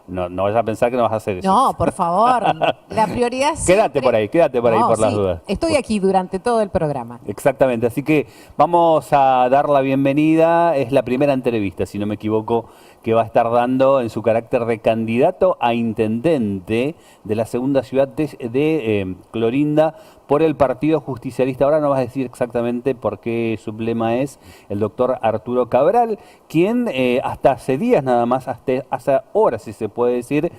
No, no vayas a pensar que no vas a hacer eso. No, por favor. La prioridad siempre... Quédate por ahí No, por las sí, dudas. estoy aquí durante todo el programa. Exactamente, así que vamos a dar la bienvenida. Es la primera entrevista, si no me equivoco, que va a estar dando en su carácter de candidato a intendente de la segunda ciudad de Clorinda por el Partido Justicialista. Ahora no vas a decir exactamente por qué su lema es el doctor Arturo Cabral, quien hasta hace días nada más, hasta hace horas si se puede decir,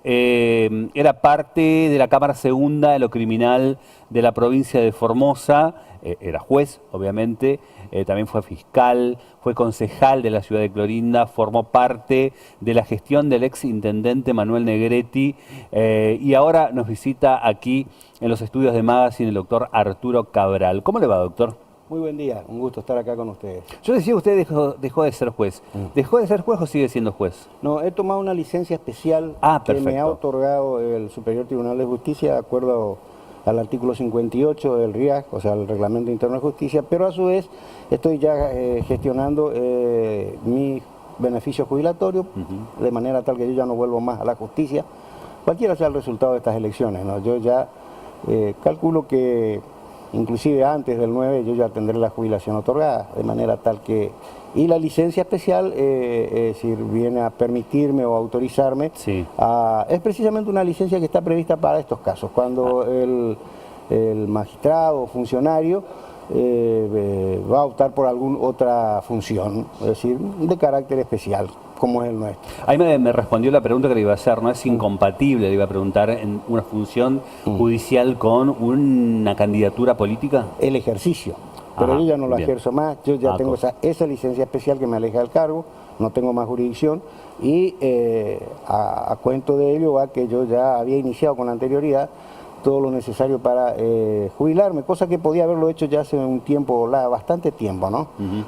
era parte de la Cámara Segunda de lo Criminal de la provincia de Formosa, era juez, obviamente, también fue fiscal, fue concejal de la ciudad de Clorinda, formó parte de la gestión del ex intendente Manuel Negretti y ahora nos visita aquí en los estudios de Magazine el doctor Arturo Cabral. ¿Cómo le va, doctor? Muy buen día, un gusto estar acá con ustedes. Yo decía, usted dejó de ser juez. ¿Dejó de ser juez o sigue siendo juez? No, he tomado una licencia especial que perfecto. me ha otorgado el Superior Tribunal de Justicia de acuerdo al artículo 58 del RIAJ, o sea, el Reglamento Interno de Justicia, pero a su vez estoy ya gestionando mi beneficio jubilatorio, de manera tal que yo ya no vuelvo más a la justicia, cualquiera sea el resultado de estas elecciones, ¿no? Yo ya calculo que inclusive antes del 9 yo ya tendré la jubilación otorgada, de manera tal que... Y la licencia especial viene a permitirme o autorizarme, es precisamente una licencia que está prevista para estos casos, cuando el magistrado o funcionario va a optar por alguna otra función, es decir, de carácter especial, como es el nuestro. Ahí me respondió la pregunta que le iba a hacer, ¿no es incompatible, le iba a preguntar, en una función judicial con una candidatura política? El ejercicio, pero yo ya no lo ejerzo más, yo ya tengo esa licencia especial que me aleja del cargo, no tengo más jurisdicción y a cuento de ello va que yo ya había iniciado con anterioridad todo lo necesario para jubilarme, cosa que podía haberlo hecho ya hace un tiempo, bastante tiempo, ¿no?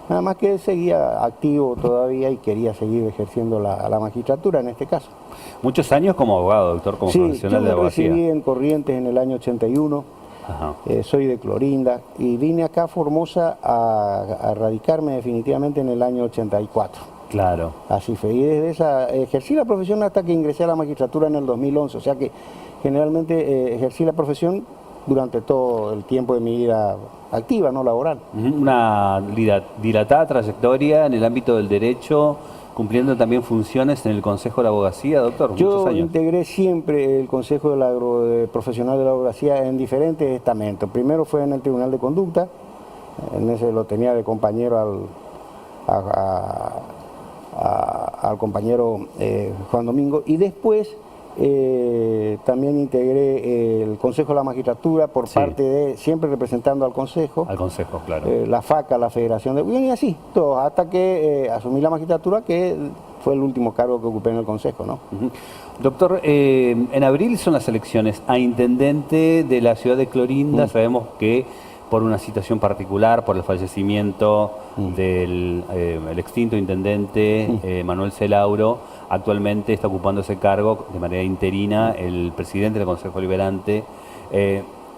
Nada más que seguía activo todavía y quería seguir ejerciendo la magistratura en este caso. Muchos años como abogado, doctor, como profesional de abogacía. Sí, yo me recibí en Corrientes en el año 81, soy de Clorinda y vine acá a Formosa a radicarme definitivamente en el año 84. Claro. Así fue, y desde esa ejercí la profesión hasta que ingresé a la magistratura en el 2011, o sea que generalmente ejercí la profesión durante todo el tiempo de mi vida activa, no laboral. Una dilatada trayectoria en el ámbito del derecho, cumpliendo también funciones en el Consejo de la Abogacía, doctor. Muchos años. Yo integré siempre el Consejo Profesional de la Abogacía en diferentes estamentos. Primero fue en el Tribunal de Conducta, en ese lo tenía de compañero al compañero Juan Domingo, y después también integré el Consejo de la Magistratura por parte de, siempre representando al Consejo. Al Consejo, claro. La FACA, la Federación de... Y así, todo, hasta que asumí la magistratura, que fue el último cargo que ocupé en el Consejo, ¿no? Doctor, en abril son las elecciones a intendente de la ciudad de Clorinda. Sabemos que por una situación particular, por el fallecimiento del el extinto intendente Manuel Celauro, actualmente está ocupando ese cargo de manera interina el presidente del Consejo Deliberante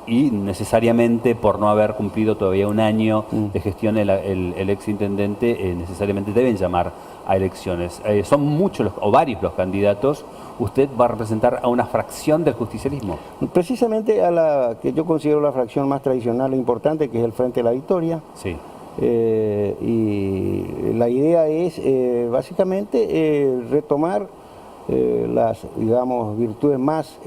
y necesariamente por no haber cumplido todavía un año de gestión el ex intendente necesariamente deben llamar a elecciones. Son muchos o varios los candidatos. ¿Usted va a representar a una fracción del justicialismo? Precisamente a la que yo considero la fracción más tradicional e importante, que es el Frente de la Victoria. Sí. Y la idea es básicamente retomar las, digamos, virtudes más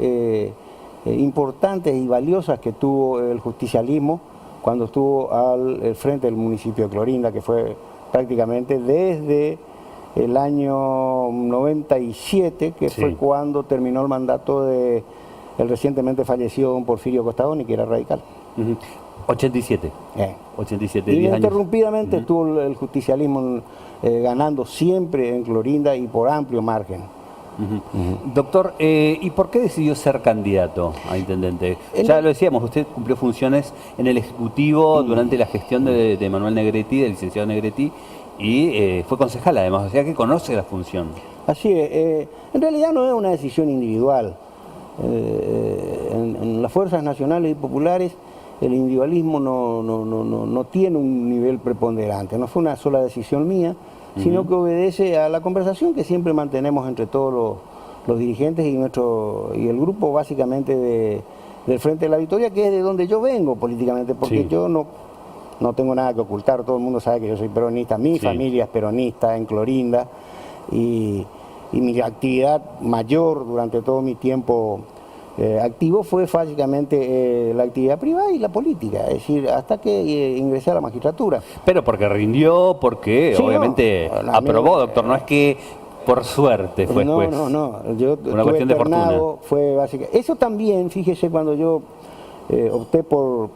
importantes y valiosas que tuvo el justicialismo cuando estuvo al frente del municipio de Clorinda, que fue prácticamente desde el año 97, que fue cuando terminó el mandato de el recientemente fallecido don Porfirio Costadoni, que era radical. 87. 87, 10 años. Ininterrumpidamente estuvo el justicialismo ganando siempre en Clorinda y por amplio margen. Doctor, ¿y por qué decidió ser candidato a intendente? Ya lo decíamos, usted cumplió funciones en el Ejecutivo durante la gestión de Manuel Negretti, del licenciado Negretti, y fue concejal además, o sea que conoce la función. Así es, en realidad no es una decisión individual. En las fuerzas nacionales y populares el individualismo no tiene un nivel preponderante, no fue una sola decisión mía, sino que obedece a la conversación que siempre mantenemos entre todos los dirigentes y el grupo básicamente del Frente de la Victoria, que es de donde yo vengo políticamente, porque Sí. yo no tengo nada que ocultar, todo el mundo sabe que yo soy peronista, mi familia es peronista en Clorinda, y mi actividad mayor durante todo mi tiempo activo fue básicamente la actividad privada y la política, es decir, hasta que ingresé a la magistratura. Pero porque rindió, porque Sí, obviamente no, a mí- aprobó, doctor, no es que por suerte fue No, después. no, yo Una estuve cuestión de fortuna. internado, fue básicamente. Eso también, fíjese, cuando yo opté por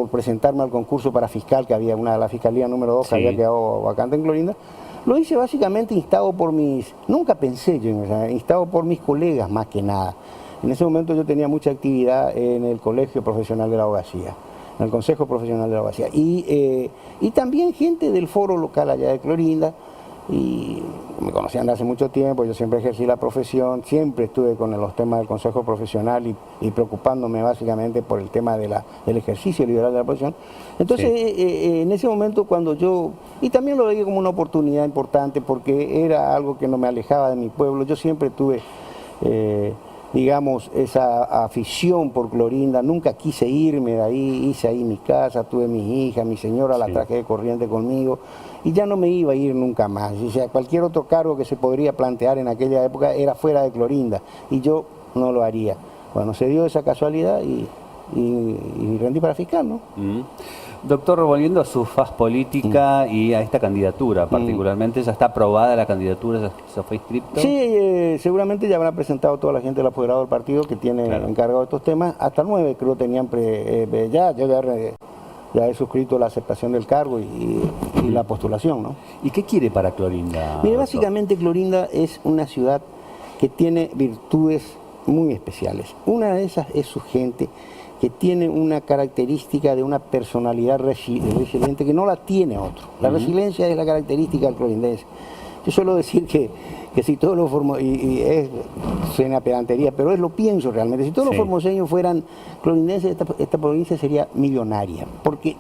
presentarme al concurso para fiscal, que había la fiscalía número 2 que Sí. había quedado vacante en Clorinda, lo hice básicamente instado por nunca pensé yo en eso, instado por mis colegas más que nada. En ese momento yo tenía mucha actividad en el Colegio Profesional de la Abogacía, en el Consejo Profesional de la Abogacía, y también gente del foro local allá de Clorinda, y me conocían de hace mucho tiempo, yo siempre ejercí la profesión, siempre estuve con los temas del Consejo Profesional y preocupándome básicamente por el tema del ejercicio liberal de la profesión. Entonces, en ese momento cuando y también lo veía como una oportunidad importante porque era algo que no me alejaba de mi pueblo, yo siempre tuve digamos, esa afición por Clorinda, nunca quise irme de ahí, hice ahí mi casa, tuve mis hijas, mi señora la traje de corriente conmigo, y ya no me iba a ir nunca más. O sea, cualquier otro cargo que se podría plantear en aquella época era fuera de Clorinda, y yo no lo haría. Bueno, se dio esa casualidad y rendí para fiscal, ¿no? Doctor, volviendo a su faz política y a esta candidatura particularmente, ¿ya está aprobada la candidatura? ¿Ya fue inscripto? Sí, seguramente ya habrá presentado toda la gente del apoderado del partido que tiene encargado de estos temas. Hasta 9 creo tenían ya he suscrito la aceptación del cargo y la postulación, ¿no? ¿Y qué quiere para Clorinda? Mire, doctor? básicamente Clorinda es una ciudad que tiene virtudes muy especiales. Una de esas es su gente, que tiene una característica de una personalidad resiliente que no la tiene otro. La resiliencia es la característica del clorindense. Yo suelo decir que si todos los formoseños, suena pedantería, pero lo pienso realmente, si todos los formoseños fueran clorindenses, esta provincia sería millonaria, porque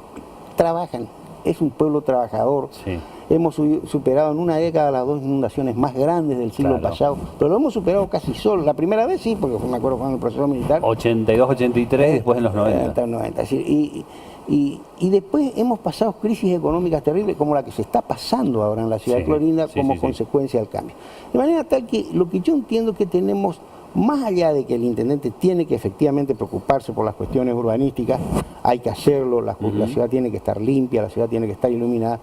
trabajan, es un pueblo trabajador. Sí. Hemos superado en una década las 2 inundaciones más grandes del siglo pasado, pero lo hemos superado casi solo. La primera vez sí, porque me acuerdo cuando el proceso militar. 82, 83, después en los 90. 90, sí, y después hemos pasado crisis económicas terribles como la que se está pasando ahora en la ciudad de Clorinda como consecuencia del cambio. De manera tal que lo que yo entiendo es que tenemos, más allá de que el intendente tiene que efectivamente preocuparse por las cuestiones urbanísticas, hay que hacerlo, la ciudad tiene que estar limpia, la ciudad tiene que estar iluminada.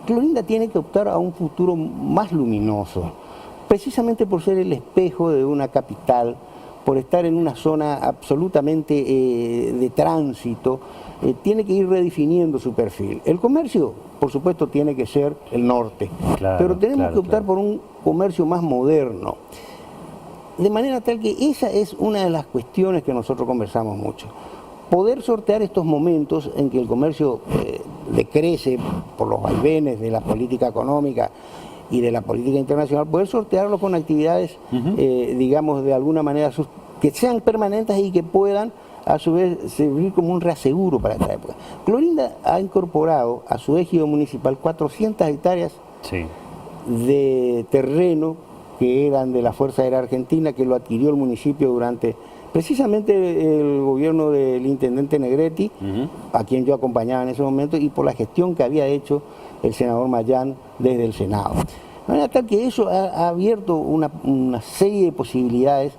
Clorinda tiene que optar a un futuro más luminoso, precisamente por ser el espejo de una capital, por estar en una zona absolutamente de tránsito, tiene que ir redefiniendo su perfil. El comercio, por supuesto, tiene que ser el norte, pero tenemos que optar por un comercio más moderno. De manera tal que esa es una de las cuestiones que nosotros conversamos mucho. Poder sortear estos momentos en que el comercio decrece por los vaivenes de la política económica y de la política internacional, poder sortearlo con actividades, digamos, de alguna manera, que sean permanentes y que puedan, a su vez, servir como un reaseguro para esta época. Clorinda ha incorporado a su ejido municipal 400 hectáreas de terreno que eran de la Fuerza Aérea Argentina, que lo adquirió el municipio durante precisamente el gobierno del intendente Negretti, a quien yo acompañaba en ese momento, y por la gestión que había hecho el senador Mayán desde el Senado. De manera tal que eso ha abierto una serie de posibilidades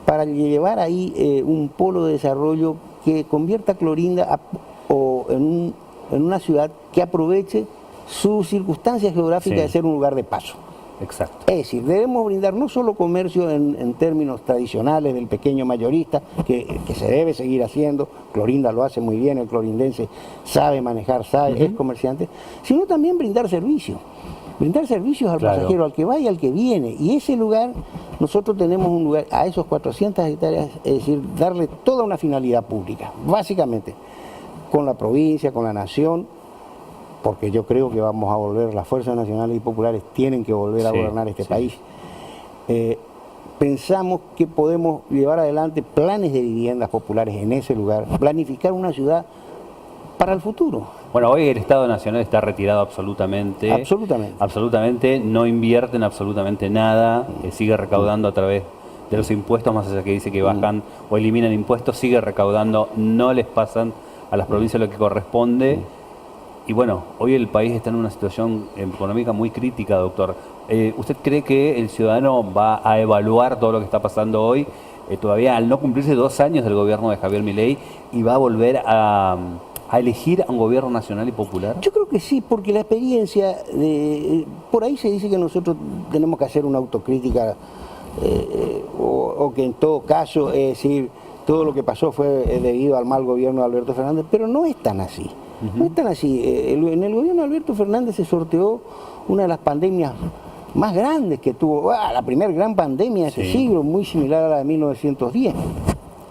para llevar ahí un polo de desarrollo que convierta a Clorinda en una ciudad que aproveche sus circunstancias geográficas de ser un lugar de paso. Exacto. Es decir, debemos brindar no solo comercio en términos tradicionales del pequeño mayorista, que se debe seguir haciendo, Clorinda lo hace muy bien, el clorindense sabe manejar, es comerciante, sino también brindar servicios al pasajero, al que va y al que viene. Y ese lugar, nosotros tenemos un lugar, a esos 400 hectáreas, es decir, darle toda una finalidad pública, básicamente, con la provincia, con la nación, porque yo creo que vamos a volver, las fuerzas nacionales y populares tienen que volver a gobernar este país. Pensamos que podemos llevar adelante planes de viviendas populares en ese lugar, planificar una ciudad para el futuro. Bueno, hoy el Estado Nacional está retirado absolutamente. Absolutamente. Absolutamente, no invierte en absolutamente nada, sigue recaudando a través de los impuestos, más allá que dice que bajan o eliminan impuestos, sigue recaudando, no les pasan a las provincias lo que corresponde. Y bueno, hoy el país está en una situación económica muy crítica, doctor. ¿Usted cree que el ciudadano va a evaluar todo lo que está pasando hoy, todavía al no cumplirse 2 años del gobierno de Javier Milei, y va a volver a elegir a un gobierno nacional y popular? Yo creo que sí, porque la experiencia, por ahí se dice que nosotros tenemos que hacer una autocrítica, o que en todo caso, es decir, todo lo que pasó fue debido al mal gobierno de Alberto Fernández, pero no es tan así. No es tan así. En el gobierno de Alberto Fernández se sorteó una de las pandemias más grandes que tuvo, la primera gran pandemia de ese siglo, muy similar a la de 1910.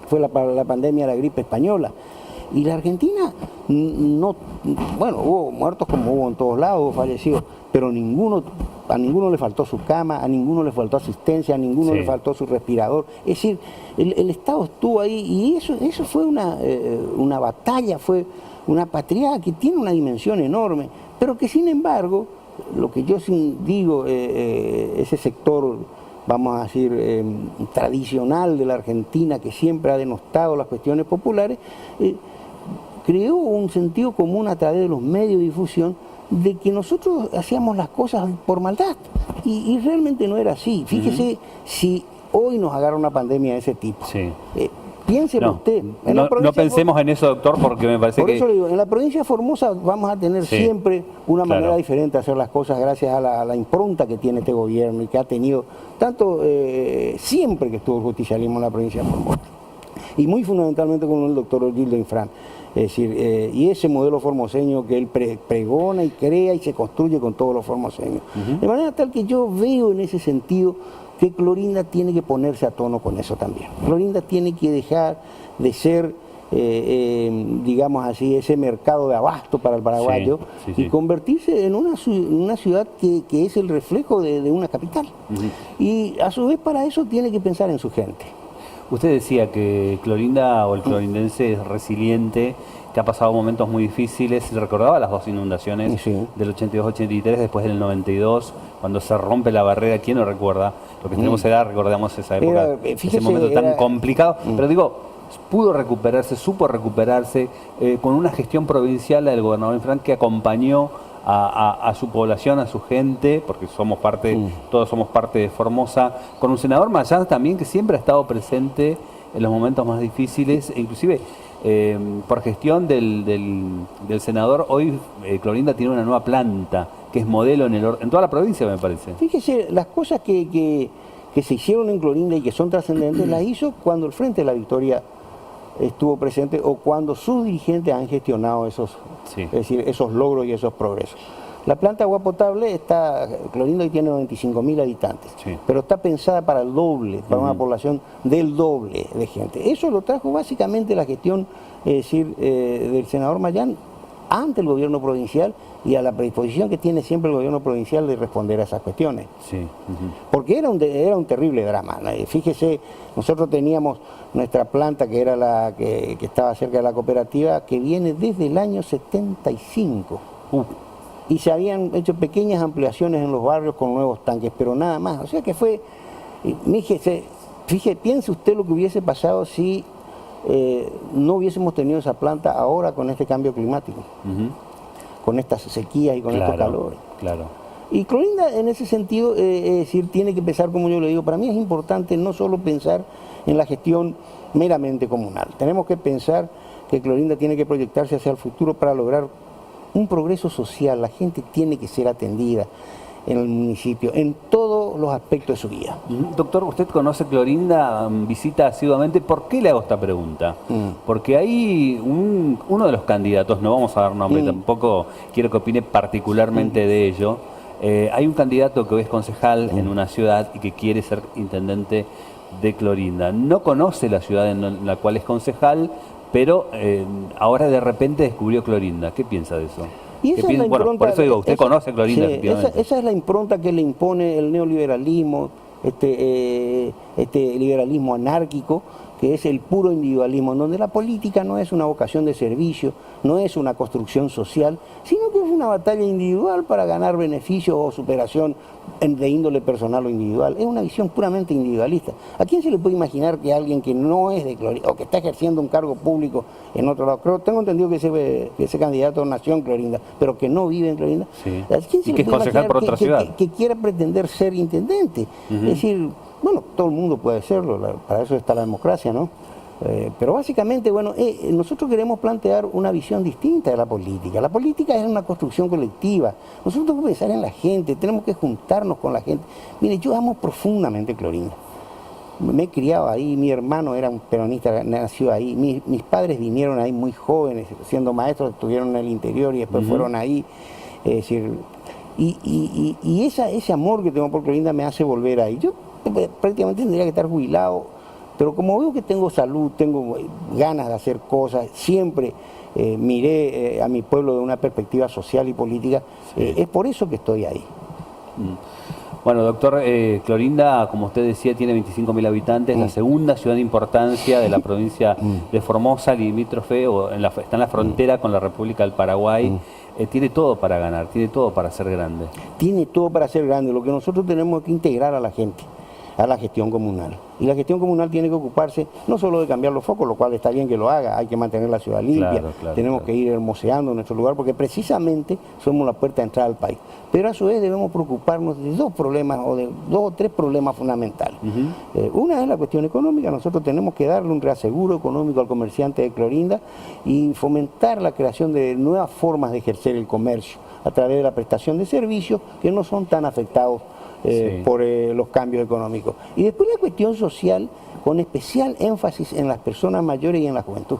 Fue la pandemia de la gripe española. Y la Argentina, no, bueno, hubo muertos como hubo en todos lados, hubo fallecidos, pero a ninguno le faltó su cama, a ninguno le faltó asistencia, a ninguno le faltó su respirador. Es decir, el Estado estuvo ahí, y eso fue una batalla, fue una patria que tiene una dimensión enorme, pero que sin embargo, lo que yo digo, ese sector, vamos a decir, tradicional de la Argentina, que siempre ha denostado las cuestiones populares, creó un sentido común a través de los medios de difusión de que nosotros hacíamos las cosas por maldad, y realmente no era así. Fíjese, si hoy nos agarra una pandemia de ese tipo, piénselo usted. No pensemos en eso, doctor, porque me parece que... Por eso le digo, en la provincia de Formosa vamos a tener siempre una manera diferente de hacer las cosas, gracias a la impronta que tiene este gobierno y que ha tenido, tanto siempre que estuvo el justicialismo en la provincia de Formosa, y muy fundamentalmente con el doctor Gildo Infran. Es decir, y ese modelo formoseño que él pregona y crea y se construye con todos los formoseños. De manera tal que yo veo en ese sentido que Clorinda tiene que ponerse a tono con eso también. Clorinda tiene que dejar de ser, digamos así, ese mercado de abasto para el paraguayo, y convertirse en una ciudad que es el reflejo de una capital. Y a su vez para eso tiene que pensar en su gente. Usted decía que Clorinda, o el clorindense, es resiliente, que ha pasado momentos muy difíciles. Recordaba las 2 inundaciones del 82-83, después del 92, cuando se rompe la barrera. ¿Quién no recuerda? Lo que tenemos edad, recordamos esa época, ese momento tan complicado. Pero digo, pudo recuperarse, supo recuperarse, con una gestión provincial del gobernador Infran, que acompañó a su población, a su gente, porque somos parte, todos somos parte de Formosa, con un senador Mayans también, que siempre ha estado presente en los momentos más difíciles, e inclusive por gestión del senador, hoy Clorinda tiene una nueva planta, que es modelo en toda la provincia, me parece. Fíjese, las cosas que se hicieron en Clorinda y que son trascendentes, las hizo cuando el Frente de la Victoria estuvo presente, o cuando sus dirigentes han gestionado es decir, esos logros y esos progresos. La planta de agua potable Clorinda hoy tiene 95.000 habitantes, pero está pensada para el doble, para una población del doble de gente. Eso lo trajo básicamente la gestión, es decir, del senador Mayans ante el gobierno provincial, y a la predisposición que tiene siempre el gobierno provincial de responder a esas cuestiones. Porque era un terrible drama. Fíjese, nosotros teníamos nuestra planta, que era la que estaba cerca de la cooperativa, que viene desde el año 75. Y se habían hecho pequeñas ampliaciones en los barrios con nuevos tanques, pero nada más. O sea que fue, piense usted lo que hubiese pasado si no hubiésemos tenido esa planta ahora con este cambio climático, con estas sequías y con estos calores. Y Clorinda, en ese sentido, es decir, tiene que pensar, como yo le digo, para mí es importante no solo pensar en la gestión meramente comunal. Tenemos que pensar que Clorinda tiene que proyectarse hacia el futuro para lograr un progreso social. La gente tiene que ser atendida en el municipio, en todos los aspectos de su vida. Doctor, usted conoce Clorinda, visita asiduamente. ¿Por qué le hago esta pregunta? Porque hay uno de los candidatos, no vamos a dar nombre, tampoco quiero que opine particularmente de ello. Hay un candidato que hoy es concejal en una ciudad y que quiere ser intendente de Clorinda. No conoce la ciudad en la cual es concejal, pero ahora de repente descubrió Clorinda. ¿Qué piensa de eso? Y esa es la impronta, por eso digo, usted conoce a Clorinda. Esa es la impronta que le impone el neoliberalismo, este liberalismo anárquico, que es el puro individualismo, en donde la política no es una vocación de servicio, no es una construcción social, sino que es una batalla individual para ganar beneficios o superación de índole personal o individual. Es una visión puramente individualista. ¿A quién se le puede imaginar que alguien que no es de Clorinda o que está ejerciendo un cargo público en otro lado, tengo entendido que ese candidato nació en Clorinda, pero que no vive en Clorinda, sí. ¿a quién se y le que es puede concejal imaginar por otra ciudad? Que quiera pretender ser intendente? Es decir, bueno, todo el mundo puede serlo, para eso está la democracia, ¿no? Pero básicamente, bueno, nosotros queremos plantear una visión distinta de la política. La política es una construcción colectiva. Nosotros tenemos que pensar en la gente, tenemos que juntarnos con la gente. Mire, yo amo profundamente Clorinda. Me he criado ahí, mi hermano era un peronista, nació ahí. Mis padres vinieron ahí muy jóvenes, siendo maestros, estuvieron en el interior y después fueron ahí. Es decir, y ese amor que tengo por Clorinda me hace volver ahí. Yo prácticamente tendría que estar jubilado. Pero como veo que tengo salud, tengo ganas de hacer cosas, siempre miré a mi pueblo de una perspectiva social y política, es por eso que estoy ahí. Bueno, doctor, Clorinda, como usted decía, tiene 25.000 habitantes, la segunda ciudad de importancia de la provincia de Formosa, limítrofe, está en la frontera con la República del Paraguay. Tiene todo para ganar, tiene todo para ser grande. Tiene todo para ser grande, lo que nosotros tenemos que integrar a la gente, a la gestión comunal. Y la gestión comunal tiene que ocuparse no solo de cambiar los focos, lo cual está bien que lo haga, hay que mantener la ciudad limpia, tenemos que ir hermoseando nuestro lugar, porque precisamente somos la puerta de entrada al país. Pero a su vez debemos preocuparnos de dos problemas, o de dos o tres problemas fundamentales. Una es la cuestión económica. Nosotros tenemos que darle un reaseguro económico al comerciante de Clorinda y fomentar la creación de nuevas formas de ejercer el comercio a través de la prestación de servicios que no son tan afectados por los cambios económicos. Y después la cuestión social, con especial énfasis en las personas mayores y en la juventud.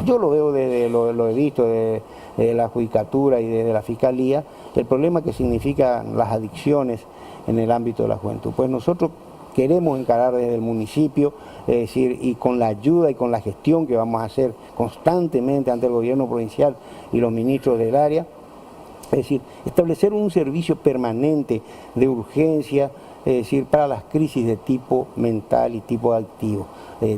Yo lo veo desde lo he visto de la judicatura y desde la fiscalía, el problema que significan las adicciones en el ámbito de la juventud. Pues nosotros queremos encarar desde el municipio, es decir, y con la ayuda y con la gestión que vamos a hacer constantemente ante el gobierno provincial y los ministros del área, es decir, establecer un servicio permanente de urgencia, es decir, para las crisis de tipo mental y tipo activo.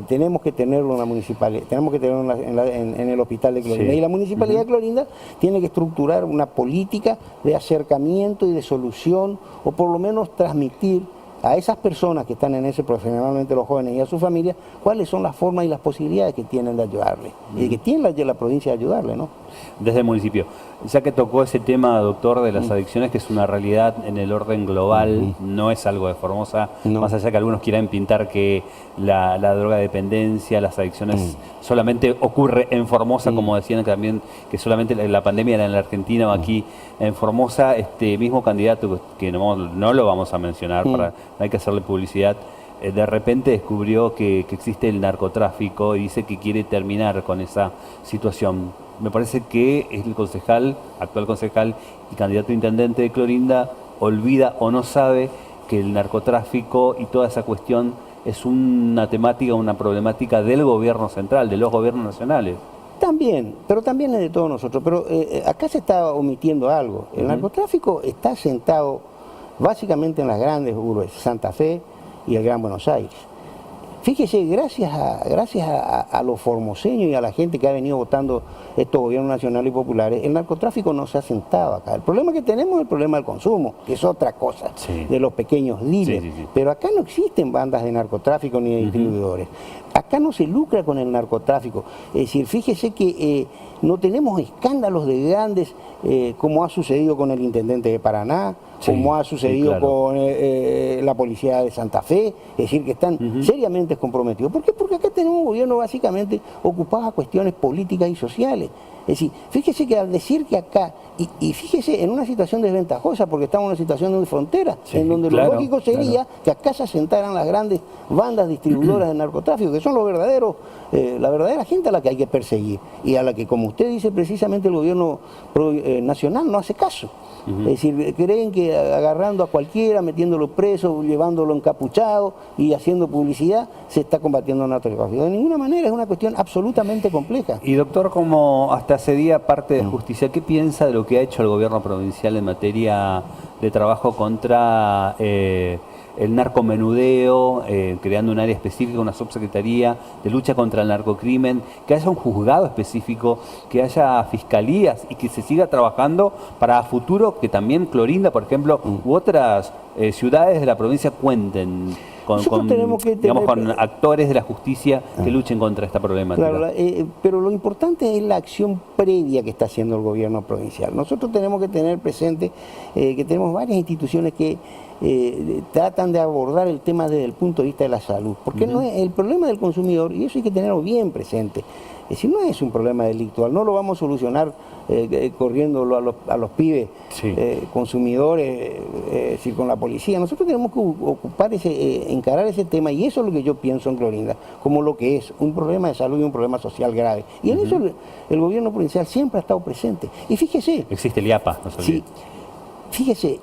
Tenemos que tenerlo en la municipalidad, tenemos que tenerlo en el hospital de Clorinda. Y la municipalidad de Clorinda tiene que estructurar una política de acercamiento y de solución, o por lo menos transmitir a esas personas que están en ese proceso, generalmente los jóvenes y a sus familias, cuáles son las formas y las posibilidades que tienen de ayudarle, y que tiene la provincia de ayudarle, ¿no? Desde el municipio. Ya que tocó ese tema, doctor, de las adicciones, que es una realidad en el orden global, no es algo de Formosa, más allá que algunos quieran pintar que la drogadependencia, las adicciones solamente ocurre en Formosa, como decían también que solamente la pandemia era en la Argentina o aquí en Formosa. Este mismo candidato, que no lo vamos a mencionar, no hay que hacerle publicidad, de repente descubrió que existe el narcotráfico y dice que quiere terminar con esa situación. Me parece que el actual concejal y candidato a intendente de Clorinda, olvida o no sabe que el narcotráfico y toda esa cuestión es una temática, una problemática del gobierno central, de los gobiernos nacionales. También, pero también es de todos nosotros. Pero acá se está omitiendo algo. El narcotráfico está sentado básicamente en las grandes urbes, Santa Fe y el Gran Buenos Aires. Fíjese, gracias a los formoseños y a la gente que ha venido votando estos gobiernos nacionales y populares, el narcotráfico no se ha sentado acá. El problema que tenemos es el problema del consumo, que es otra cosa, de los pequeños dealers. Pero acá no existen bandas de narcotráfico ni de distribuidores. Acá no se lucra con el narcotráfico. Es decir, fíjese que no tenemos escándalos de grandes, como ha sucedido con el intendente de Paraná, como ha sucedido con la policía de Santa Fe, es decir, que están seriamente comprometidos. ¿Por qué? Porque acá tenemos un gobierno básicamente ocupado a cuestiones políticas y sociales. Es decir, fíjese que al decir que acá, y fíjese en una situación desventajosa, porque estamos en una situación de frontera, en donde lo lógico sería que acá se asentaran las grandes bandas distribuidoras de narcotráfico, que son los verdaderos, la verdadera gente a la que hay que perseguir, y a la que, como usted dice, precisamente el gobierno nacional no hace caso. Es decir, creen que agarrando a cualquiera, metiéndolo preso, llevándolo encapuchado y haciendo publicidad, se está combatiendo el narcotráfico. De ninguna manera, es una cuestión absolutamente compleja. Y doctor, como hasta ese día parte de justicia, ¿qué piensa de lo que ha hecho el gobierno provincial en materia de trabajo contra el narcomenudeo, creando un área específica, una subsecretaría de lucha contra el narcocrimen, que haya un juzgado específico, que haya fiscalías y que se siga trabajando para a futuro que también Clorinda, por ejemplo, u otras ciudades de la provincia cuenten con actores de la justicia que luchen contra esta problemática. Claro, pero lo importante es la acción previa que está haciendo el gobierno provincial. Nosotros tenemos que tener presente que tenemos varias instituciones que tratan de abordar el tema desde el punto de vista de la salud, porque no es el problema del consumidor, y eso hay que tenerlo bien presente. Es decir, no es un problema delictual, no lo vamos a solucionar corriéndolo a los pibes, sí, consumidores, decir, con la policía. Nosotros tenemos que encarar ese tema, y eso es lo que yo pienso en Clorinda, como lo que es un problema de salud y un problema social grave. Y en eso el gobierno provincial siempre ha estado presente. Y fíjese... Existe el IAPA, no se olvide. Sí, fíjese...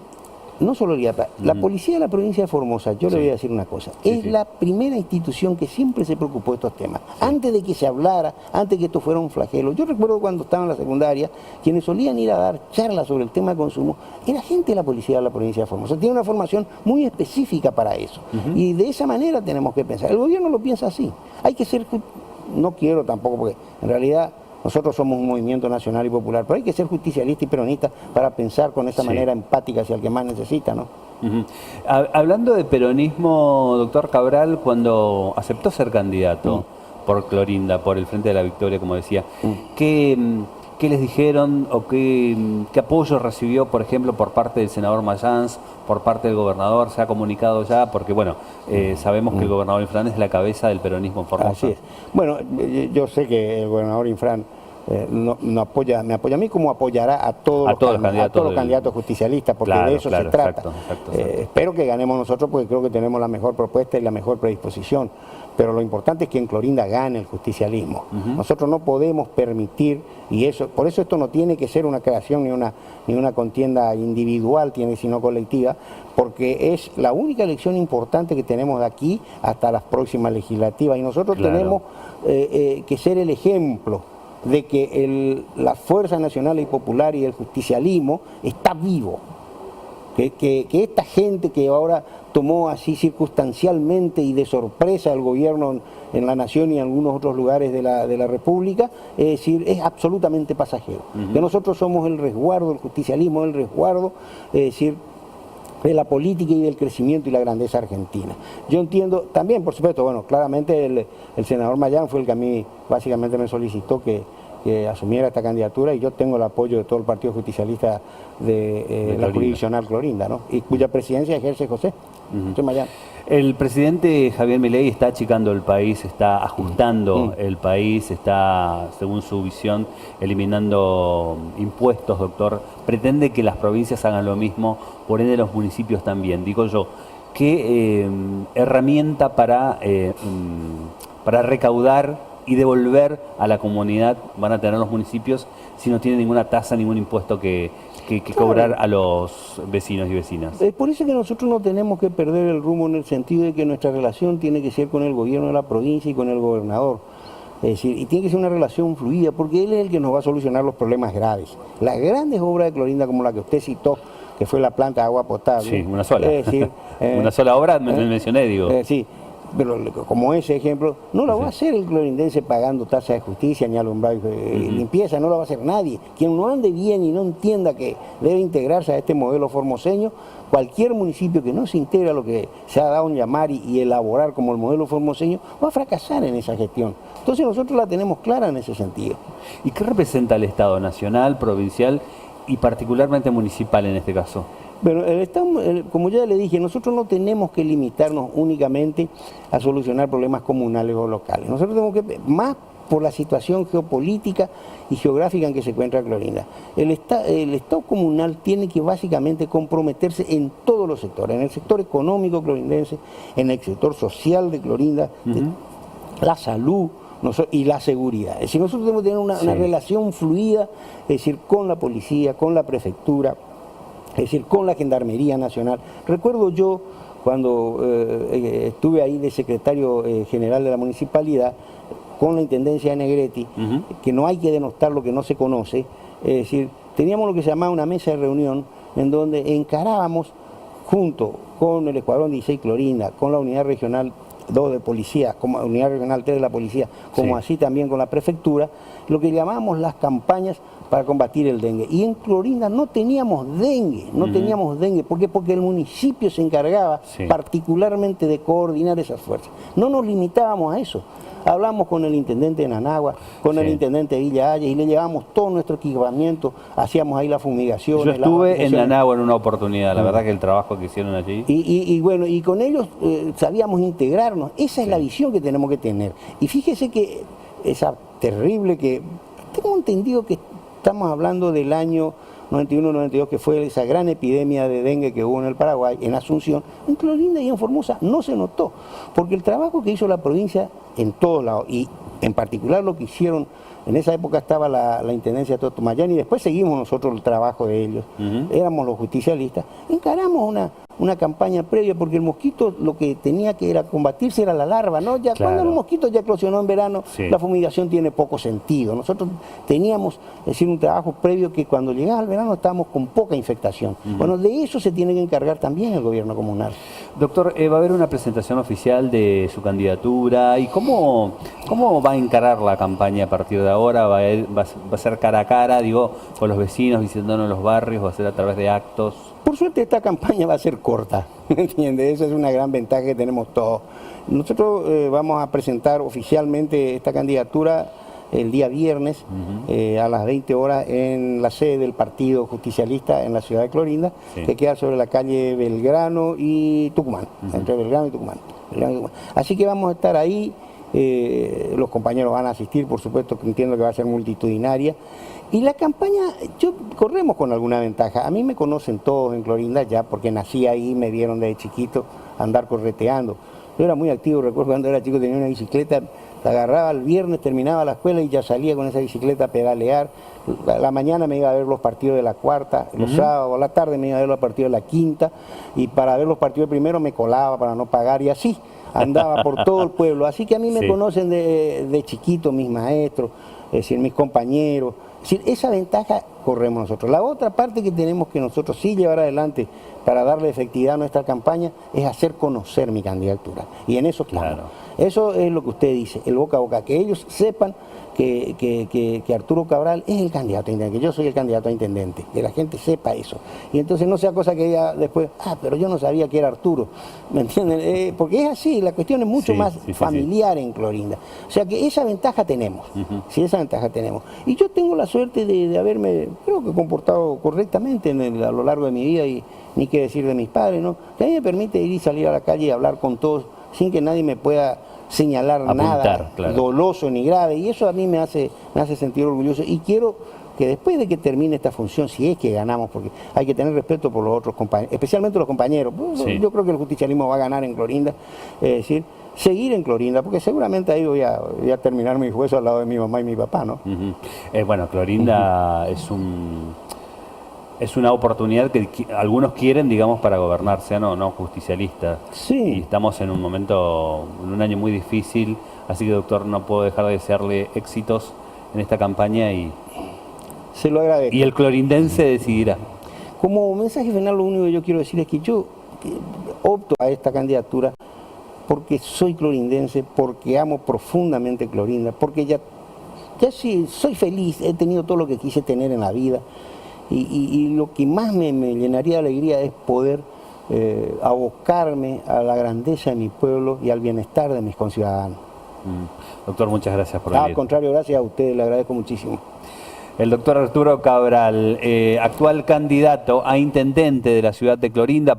No solo el IAPA, la policía de la provincia de Formosa, yo le voy a decir una cosa, es la primera institución que siempre se preocupó de estos temas. Antes de que se hablara, antes de que esto fuera un flagelo. Yo recuerdo cuando estaba en la secundaria, quienes solían ir a dar charlas sobre el tema de consumo, era gente de la policía de la provincia de Formosa. Tiene una formación muy específica para eso. Y de esa manera tenemos que pensar. El gobierno lo piensa así. Hay que ser, no quiero tampoco, porque en realidad... Nosotros somos un movimiento nacional y popular, pero hay que ser justicialista y peronista para pensar con esa manera empática hacia el que más necesita, ¿no? Hablando de peronismo, doctor Cabral, cuando aceptó ser candidato por Clorinda, por el Frente de la Victoria, como decía, ¿qué les dijeron o qué apoyo recibió, por ejemplo, por parte del senador Mayans, por parte del gobernador? ¿Se ha comunicado ya? Porque, bueno, sabemos que el gobernador Infran es la cabeza del peronismo en Formosa. Así es. Bueno, yo sé que el gobernador Infran me apoya a mí, como apoyará a todos los candidatos justicialistas, porque de eso se trata. Exacto. Espero que ganemos nosotros, porque creo que tenemos la mejor propuesta y la mejor predisposición. Pero lo importante es que en Clorinda gane el justicialismo. Nosotros no podemos permitir, y por eso esto no tiene que ser una creación ni una contienda individual, sino colectiva, porque es la única elección importante que tenemos de aquí hasta las próximas legislativas. Y nosotros tenemos que ser el ejemplo de que la Fuerza Nacional y Popular y el justicialismo está vivo. Que esta gente que ahora tomó así circunstancialmente y de sorpresa el gobierno en la nación y en algunos otros lugares de la República, es decir, es absolutamente pasajero. Que nosotros somos el resguardo, el justicialismo es el resguardo, es decir, de la política y del crecimiento y la grandeza argentina. Yo entiendo, también por supuesto, bueno, claramente el senador Mayán fue el que a mí básicamente me solicitó que asumiera esta candidatura, y yo tengo el apoyo de todo el Partido Justicialista de la jurisdiccional Clorinda, ¿no? Y cuya presidencia ejerce José Mayán. El presidente Javier Milei está achicando el país, está ajustando el país, está, según su visión, eliminando impuestos, doctor. Pretende que las provincias hagan lo mismo, por ende los municipios también. Digo yo, ¿qué herramienta para recaudar y devolver a la comunidad van a tener los municipios si no tienen ninguna tasa, ningún impuesto que cobrar a los vecinos y vecinas? Es por eso que nosotros no tenemos que perder el rumbo, en el sentido de que nuestra relación tiene que ser con el gobierno de la provincia y con el gobernador. Es decir, y tiene que ser una relación fluida, porque él es el que nos va a solucionar los problemas graves. Las grandes obras de Clorinda, como la que usted citó, que fue la planta de agua potable. Sí, una sola. Es decir, una sola obra, me mencioné, digo. Sí. Pero como ese ejemplo, no la va a hacer el clorindense pagando tasa de justicia ni alumbrado y limpieza, no la va a hacer nadie. Quien no ande bien y no entienda que debe integrarse a este modelo formoseño, cualquier municipio que no se integre a lo que se ha dado en llamar y elaborar como el modelo formoseño, va a fracasar en esa gestión. Entonces nosotros la tenemos clara en ese sentido. ¿Y qué representa el Estado nacional, provincial y particularmente municipal en este caso? Bueno, como ya le dije, nosotros no tenemos que limitarnos únicamente a solucionar problemas comunales o locales. Nosotros tenemos que, más por la situación geopolítica y geográfica en que se encuentra Clorinda, el Estado comunal tiene que básicamente comprometerse en todos los sectores, en el sector económico clorindense, en el sector social de Clorinda, la salud y la seguridad. Es decir, nosotros tenemos que tener una relación fluida, es decir, con la policía, con la prefectura, es decir, con la Gendarmería Nacional. Recuerdo yo, cuando estuve ahí de secretario general de la municipalidad, con la Intendencia de Negretti, que no hay que denostar lo que no se conoce, es decir, teníamos lo que se llamaba una mesa de reunión, en donde encarábamos, junto con el Escuadrón 16 Clorinda, con la Unidad Regional 2 de Policía, como Unidad Regional 3 de la Policía, como así también con la Prefectura, lo que llamamos las campañas para combatir el dengue. Y en Clorinda no teníamos dengue, ¿Por qué? Porque el municipio se encargaba particularmente de coordinar esas fuerzas. No nos limitábamos a eso. Hablamos con el intendente de Nanagua, con el intendente de Villa Hayes y le llevamos todo nuestro equipamiento, hacíamos ahí la fumigación. Yo estuve en Nanagua en una oportunidad, la verdad que el trabajo que hicieron allí. Y bueno, y con ellos sabíamos integrarnos, esa es la visión que tenemos que tener. Y fíjese que esa terrible que, tengo entendido que estamos hablando del año 91-92, que fue esa gran epidemia de dengue que hubo en el Paraguay, en Asunción, en Clorinda y en Formosa no se notó, porque el trabajo que hizo la provincia en todos lados, y en particular lo que hicieron, en esa época estaba la Intendencia de Totomayán y después seguimos nosotros el trabajo de ellos, éramos los justicialistas, encaramos una campaña previa porque el mosquito lo que tenía que era combatirse era la larva, ¿no? Ya cuando el mosquito ya eclosionó en verano, la fumigación tiene poco sentido. Nosotros teníamos, es decir, un trabajo previo que cuando llegaba el verano estábamos con poca infectación. Bueno, de eso se tiene que encargar también el gobierno comunal. Doctor, va a haber una presentación oficial de su candidatura y ¿cómo va a encarar la campaña a partir de ahora? ¿Va a ser cara a cara, digo, con los vecinos, visitándonos los barrios? ¿Va a ser a través de actos? Por suerte esta campaña va a ser corta, ¿me entiendes? Esa es una gran ventaja que tenemos todos. Nosotros vamos a presentar oficialmente esta candidatura el día viernes a las 20 horas en la sede del Partido Justicialista en la ciudad de Clorinda, que queda sobre la calle Belgrano y Tucumán, entre Belgrano y Tucumán. Así que vamos a estar ahí, los compañeros van a asistir, por supuesto que entiendo que va a ser multitudinaria. Y la campaña, corremos con alguna ventaja. A mí me conocen todos en Clorinda ya, porque nací ahí, me vieron desde chiquito andar correteando. Yo era muy activo, recuerdo cuando era chico tenía una bicicleta, la agarraba el viernes, terminaba la escuela y ya salía con esa bicicleta a pedalear. A la mañana me iba a ver los partidos de la cuarta, los sábados, a la tarde me iba a ver los partidos de la quinta, y para ver los partidos de primero me colaba para no pagar y así. Andaba por todo el pueblo, así que a mí me conocen de chiquito mis maestros, es decir, mis compañeros. Es decir, esa ventaja corremos nosotros. La otra parte que tenemos que nosotros sí llevar adelante para darle efectividad a nuestra campaña es hacer conocer mi candidatura. Y en eso estamos. Claro. Eso es lo que usted dice, el boca a boca, que ellos sepan que Arturo Cabral es el candidato a intendente, que yo soy el candidato a intendente, que la gente sepa eso. Y entonces no sea cosa que ella después, pero yo no sabía que era Arturo, ¿me entienden? Porque es así, la cuestión es mucho más familiar en Clorinda. O sea que esa ventaja tenemos, esa ventaja tenemos. Y yo tengo la suerte de haberme, creo que comportado correctamente a lo largo de mi vida, y ni qué decir de mis padres, ¿no? Que a mí me permite ir y salir a la calle y hablar con todos sin que nadie me pueda señalar nada doloso ni grave, y eso a mí me hace sentir orgulloso, y quiero que después de que termine esta función, si es que ganamos, porque hay que tener respeto por los otros compañeros, especialmente los compañeros, yo creo que el justicialismo va a ganar en Clorinda, es decir, seguir en Clorinda, porque seguramente ahí voy a terminar mi juicio al lado de mi mamá y mi papá, ¿no? Bueno, Clorinda es una oportunidad que algunos quieren, digamos, para gobernar, sean o no justicialistas. Y estamos en un momento, en un año muy difícil, así que, doctor, no puedo dejar de desearle éxitos en esta campaña y se lo agradezco. Y el clorindense decidirá. Como mensaje final, lo único que yo quiero decir es que yo opto a esta candidatura porque soy clorindense, porque amo profundamente Clorinda, porque ya sí, soy feliz, he tenido todo lo que quise tener en la vida. Y lo que más me llenaría de alegría es poder abocarme a la grandeza de mi pueblo y al bienestar de mis conciudadanos. Doctor, muchas gracias por venir. Al contrario, gracias a ustedes, le agradezco muchísimo. El doctor Arturo Cabral, actual candidato a intendente de la ciudad de Clorinda.